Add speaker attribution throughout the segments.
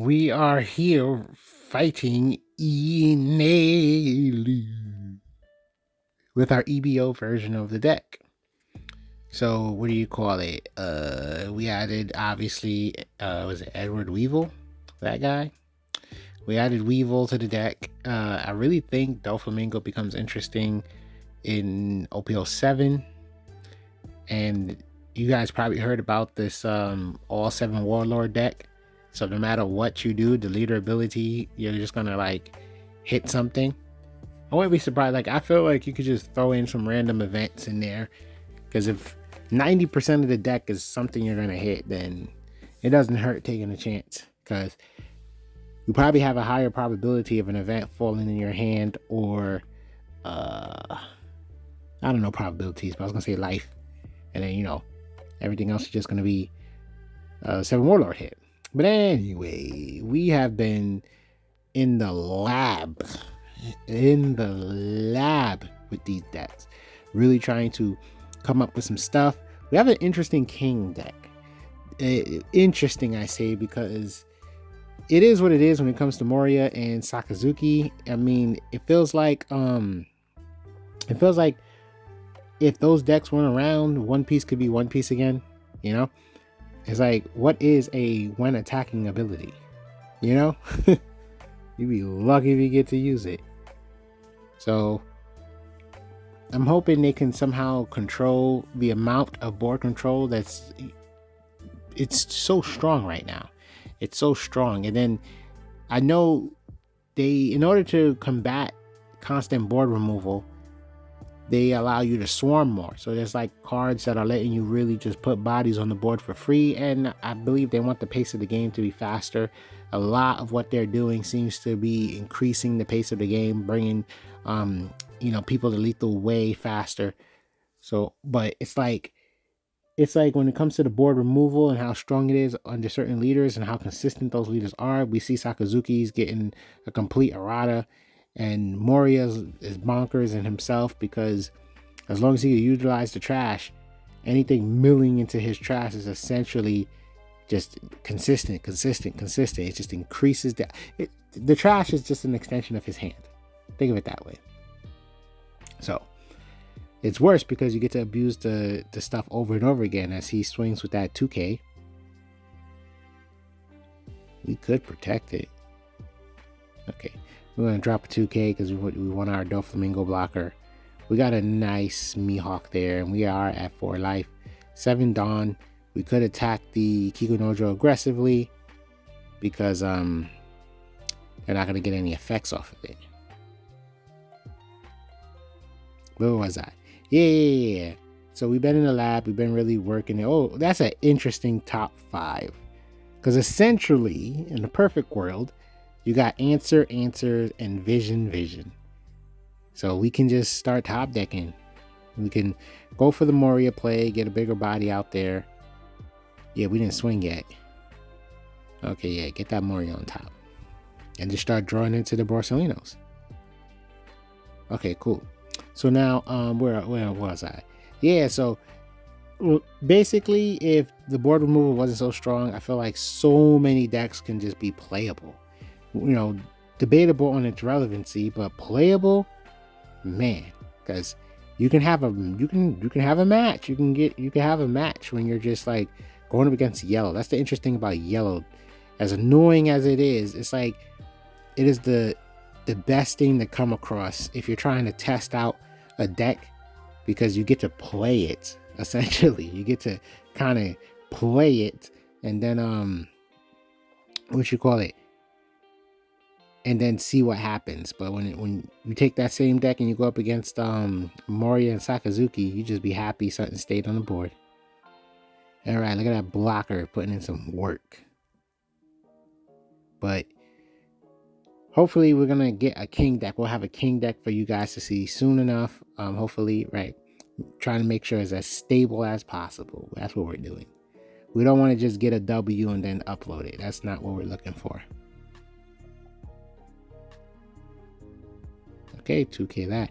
Speaker 1: We are here fighting Enel with our EBO version of the deck. So what do you call it? We added obviously was it Edward Weevil? That guy? We added Weevil to the deck. I really think Doflamingo becomes interesting in OPO7. And you guys probably heard about this all 7 Warlord deck. So no matter what you do, the leader ability, you're just gonna like hit something. I wouldn't be surprised. Like, I feel like you could just throw in some random events in there, because if 90% of the deck is something you're gonna hit, then it doesn't hurt taking a chance, because you probably have a higher probability of an event falling in your hand, or I don't know probabilities, but I was gonna say life, and then everything else is just gonna be 7 Warlord hit. But anyway, we have been in the lab with these decks, really trying to come up with some stuff. We have an interesting king deck. Interesting, I say, because it is what it is when it comes to Moria and Sakazuki. I mean, it feels like if those decks weren't around, One Piece could be One Piece again. It's like, what is a when attacking ability? You'd be lucky if you get to use it. So I'm hoping they can somehow control the amount of board control it's so strong right now. It's so strong. And then I know in order to combat constant board removal, they allow you to swarm more. So there's like cards that are letting you really just put bodies on the board for free. And I believe they want the pace of the game to be faster. A lot of what they're doing seems to be increasing the pace of the game, bringing, people to lethal way faster. So, but it's like when it comes to the board removal and how strong it is under certain leaders and how consistent those leaders are, we see Sakazuki's getting a complete errata. And Moria is bonkers in himself, because as long as he can utilize the trash, anything milling into his trash is essentially just consistent. It just increases the trash is just an extension of his hand. Think of it that way. So it's worse because you get to abuse the stuff over and over again as he swings with that 2K. We could protect it. Okay. We're going to drop a 2K because we want our Doflamingo blocker. We got a nice Mihawk there, and we are at 4 life. 7 Dawn. We could attack the Kikunojo aggressively because they're not going to get any effects off of it. Where was I? Yeah. So we've been in the lab. We've been really working it. Oh, that's an interesting top 5. Because essentially, in the perfect world, you got answer, and vision. So we can just start top decking. We can go for the Moria play, get a bigger body out there. Yeah, we didn't swing yet. Okay, yeah, get that Moria on top. And just start drawing into the Borsalinos. Okay, cool. So now, where was I? Yeah, so basically, if the board removal wasn't so strong, I feel like so many decks can just be playable. Debatable on its relevancy, but playable, man. Because you can have a match. You can have a match when you're just like going up against yellow. That's the interesting about yellow. As annoying as it is, it's like it is the best thing to come across if you're trying to test out a deck, because you get to play it. Essentially, you get to kind of play it, and then and then see what happens. But when you take that same deck and you go up against Moria and Sakazuki, you just be happy something stayed on the board. All right, look at that blocker putting in some work. But hopefully we're gonna get a king deck. We'll have a king deck for you guys to see soon enough. Hopefully, right? Trying to make sure it's as stable as possible. That's what we're doing. We don't want to just get a W and then upload it. That's not what we're looking for. Okay, 2K that.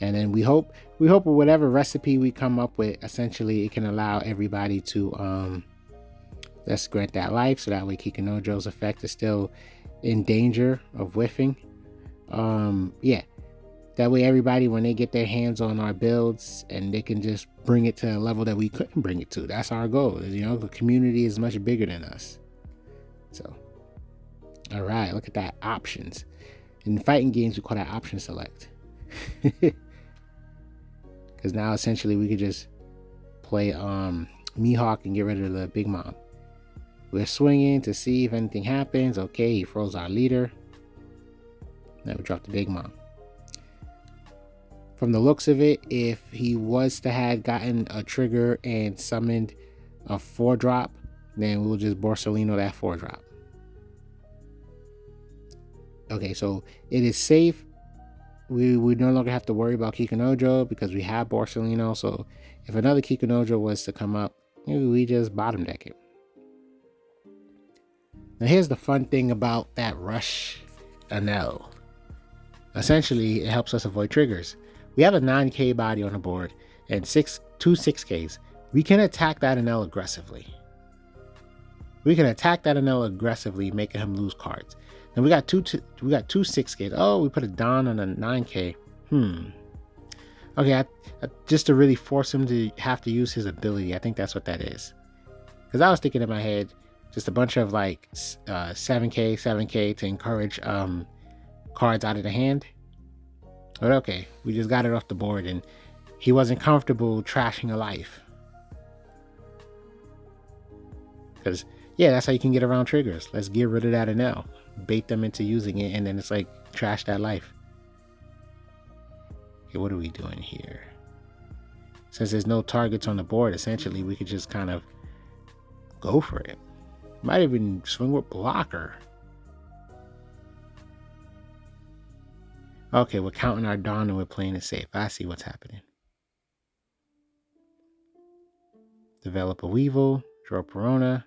Speaker 1: And then we hope with whatever recipe we come up with, essentially it can allow everybody to Let's grant that life so that way Kikunojo's effect is still in danger of whiffing. Yeah. That way everybody, when they get their hands on our builds, and they can just bring it to a level that we couldn't bring it to. That's our goal. The community is much bigger than us. So, all right, look at that, options. In fighting games, we call that option select. Because now essentially we could just play Mihawk and get rid of the Big Mom. We're swinging to see if anything happens. Okay, he froze our leader. Then we drop the Big Mom. From the looks of it, if he was to have gotten a trigger and summoned a 4-drop, then we'll just Borsalino that 4-drop. Okay, so it is safe. We no longer have to worry about Kikunojo because we have Borsalino. So if another Kikunojo was to come up, maybe we just bottom deck it. Now here's the fun thing about that rush Enel. Essentially, it helps us avoid triggers. We have a 9k body on the board and two 6ks. We can attack that Enel aggressively. Making him lose cards. And we got two 6ks. Oh, we put a Don on a 9k. Okay, just to really force him to have to use his ability. I think that's what that is. Because I was thinking in my head, just a bunch of like 7k to encourage cards out of the hand. But okay, we just got it off the board, and he wasn't comfortable trashing a life. Because, yeah, that's how you can get around triggers. Let's get rid of that Enel. Bait them into using it, and then it's like, trash that life. Okay, what are we doing here? Since there's no targets on the board, essentially, we could just kind of go for it. Might even swing with blocker. Okay, we're counting our Dawn and we're playing it safe. I see what's happening. Develop a Weevil. Draw Perona.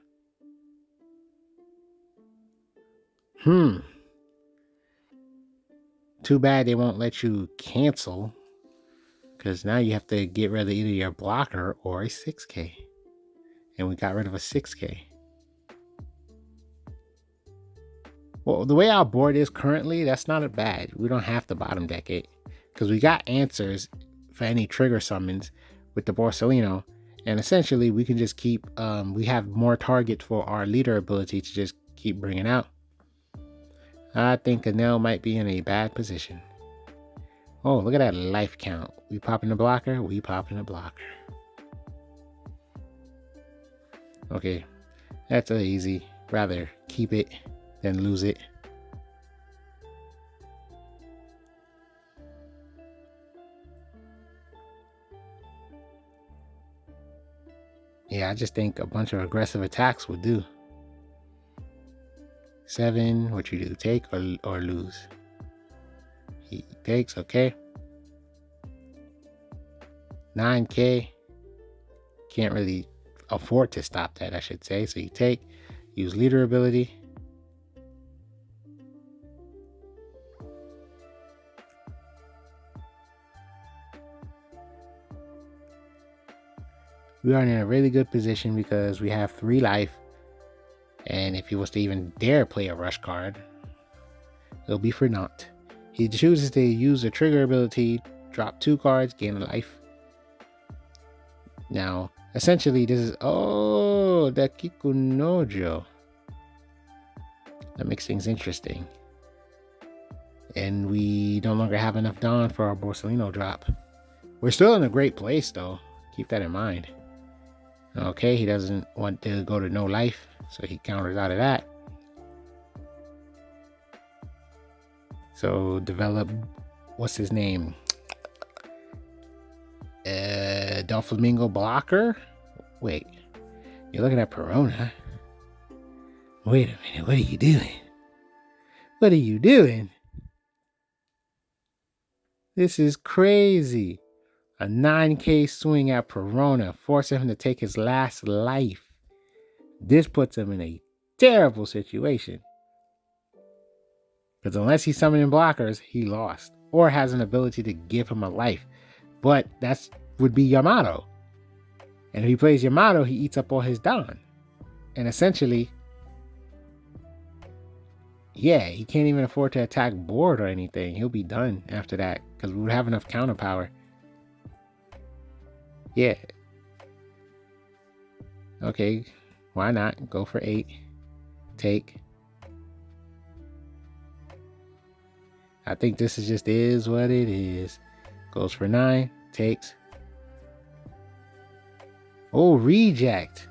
Speaker 1: Too bad they won't let you cancel. Because now you have to get rid of either your blocker or a 6k. And we got rid of a 6k. Well, the way our board is currently, that's not bad. We don't have to bottom deck it. Because we got answers for any trigger summons with the Borsalino. And essentially, we can just keep, we have more targets for our leader ability to just keep bringing out. I think Enel might be in a bad position. Oh, look at that life count. We popping the blocker? We popping the blocker. Okay, that's easy. Rather keep it than lose it. Yeah, I just think a bunch of aggressive attacks would do. 7, what you do? Take or lose? He takes, okay. 9k. Can't really afford to stop that, I should say. So you take, use leader ability. We are in a really good position because we have 3 life. And if he was to even dare play a rush card, it'll be for naught. He chooses to use a trigger ability, drop 2 cards, gain a life. Now, essentially, this is, oh, the Kikunojo. That makes things interesting. And we no longer have enough Dawn for our Borsalino drop. We're still in a great place, though. Keep that in mind. Okay, he doesn't want to go to no life, so he counters out of that. So develop, what's his name? Doflamingo blocker? Wait, you're looking at Perona. Wait a minute, what are you doing? What are you doing? This is crazy. A 9k swing at Perona, forcing him to take his last life. This puts him in a terrible situation. Because unless he's summoning blockers, he lost. Or has an ability to give him a life. But that would be Yamato. And if he plays Yamato, he eats up all his Dawn. And essentially, yeah, he can't even afford to attack board or anything. He'll be done after that because we would have enough counter power. Yeah. Okay, why not? Go for 8. Take. I think this is what it is. Goes for 9. Takes. Oh, reject.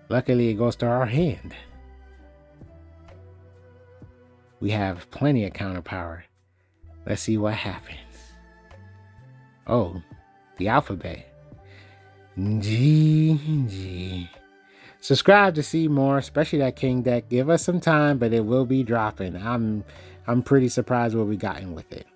Speaker 1: Luckily, it goes to our hand. We have plenty of counter power. Let's see what happens. Oh, the alphabet. G. Subscribe to see more, especially that king deck. Give us some time, but it will be dropping. I'm pretty surprised what we gotten with it.